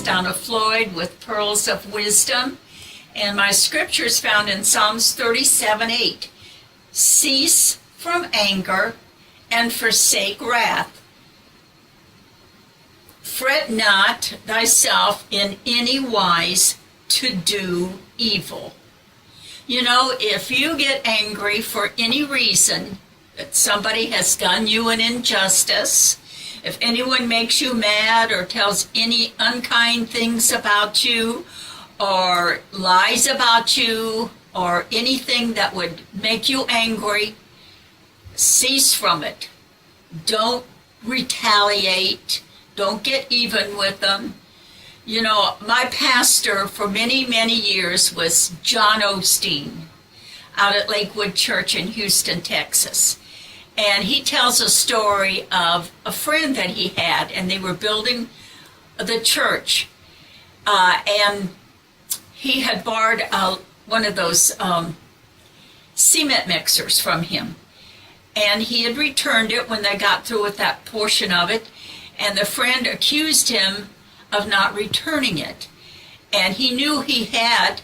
Donna Floyd with Pearls of Wisdom, and my scripture is found in Psalms 37:8. Cease from anger and forsake wrath. Fret not thyself in any wise to do evil. You know, if you get angry for any reason, that somebody has done you an injustice, if anyone makes you mad or tells any unkind things about you or lies about you or anything that would make you angry, cease from it. Don't retaliate. Don't get even with them. You know, my pastor for many, many years was John Osteen out at Lakewood Church in Houston, Texas. And he tells a story of a friend that he had, and they were building the church. And he had borrowed one of those cement mixers from him. And he had returned it when they got through with that portion of it. And the friend accused him of not returning it. And he knew he had,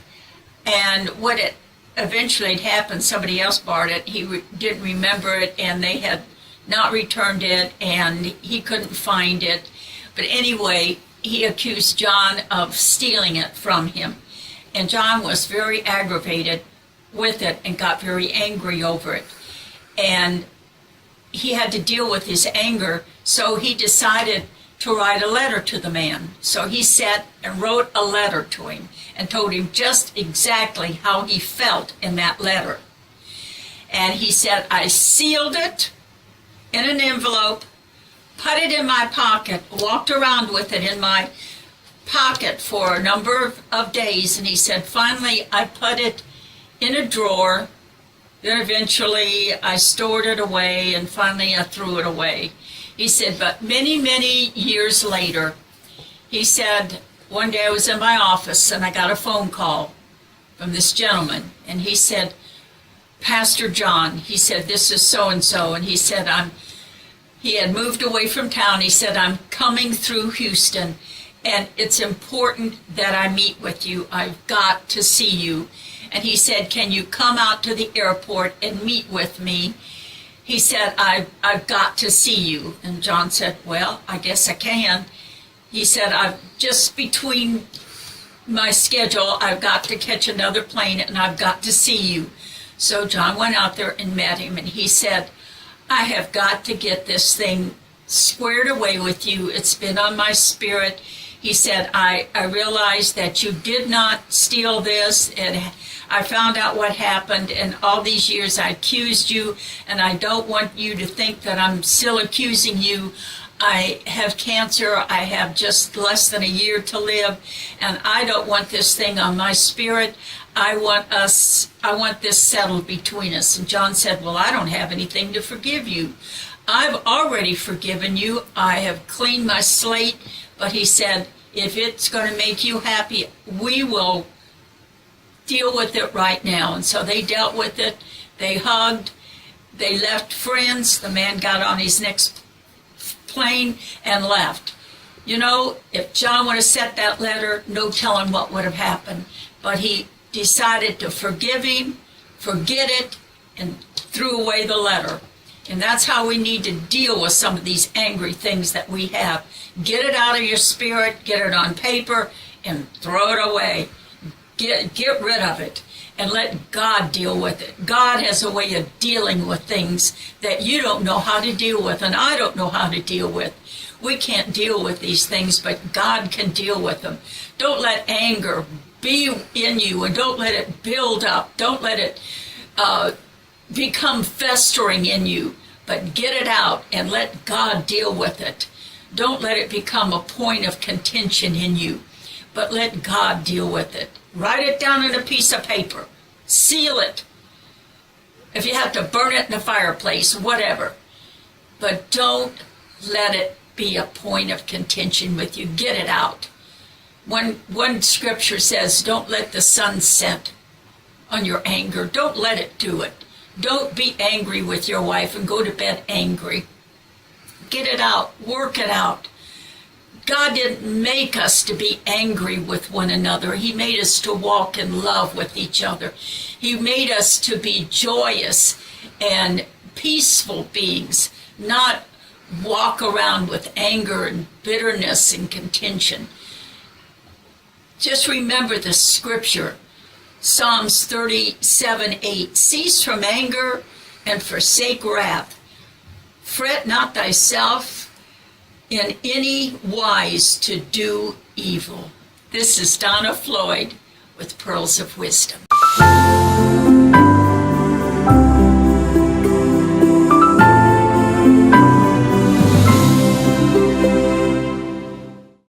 and what it eventually had happened, somebody else borrowed it, he didn't remember it, and they had not returned it, and he couldn't find it. But anyway, he accused John of stealing it from him. And John was very aggravated with it and got very angry over it. And he had to deal with his anger, so he decided to write a letter to the man. So he sat and wrote a letter to him and told him just exactly how he felt in that letter. And he said, I sealed it in an envelope, put it in my pocket, walked around with it in my pocket for a number of days, and he said, finally I put it in a drawer, then eventually I stored it away, and finally I threw it away. He said, but many, many years later, he said, one day I was in my office and I got a phone call from this gentleman, and he said, Pastor John, he said, this is so-and-so, and he said, he had moved away from town. He said, I'm coming through Houston, and it's important that I meet with you. I've got to see you. And he said, can you come out to the airport and meet with me? He said, I've got to see you. And John said, well, I guess I can. He said, I've just between my schedule, I've got to catch another plane and I've got to see you. So John went out there and met him, and he said, I have got to get this thing squared away with you. It's been on my spirit. He said, I realized that you did not steal this, and I found out what happened, and all these years I accused you, and I don't want you to think that I'm still accusing you. I have cancer. I have just less than a year to live, and I don't want this thing on my spirit. I want this settled between us. And John said, well, I don't have anything to forgive you. I've already forgiven you. I have cleaned my slate. But he said, if it's going to make you happy, we will deal with it right now. And so they dealt with it. They hugged. They left friends. The man got on his next plane and left. You know, if John would have sent that letter, no telling what would have happened. But he decided to forgive him, forget it, and threw away the letter. And that's how we need to deal with some of these angry things that we have. Get it out of your spirit, get it on paper, and throw it away. Get rid of it, and let God deal with it. God has a way of dealing with things that you don't know how to deal with, and I don't know how to deal with. We can't deal with these things, but God can deal with them. Don't let anger be in you, and don't let it build up. Don't let it become festering in you, but get it out and let God deal with it. Don't let it become a point of contention in you, but let God deal with it. Write it down on a piece of paper. Seal it. If you have to burn it in the fireplace, whatever. But don't let it be a point of contention with you. Get it out. One scripture says, don't let the sun set on your anger. Don't let it do it. Don't be angry with your wife and go to bed angry. Get it out. Work it out. God didn't make us to be angry with one another. He made us to walk in love with each other. He made us to be joyous and peaceful beings, not walk around with anger and bitterness and contention. Just remember the scripture, Psalms 37:8. Cease from anger and forsake wrath. Fret not thyself in any wise to do evil. This is Donna Floyd with Pearls of Wisdom.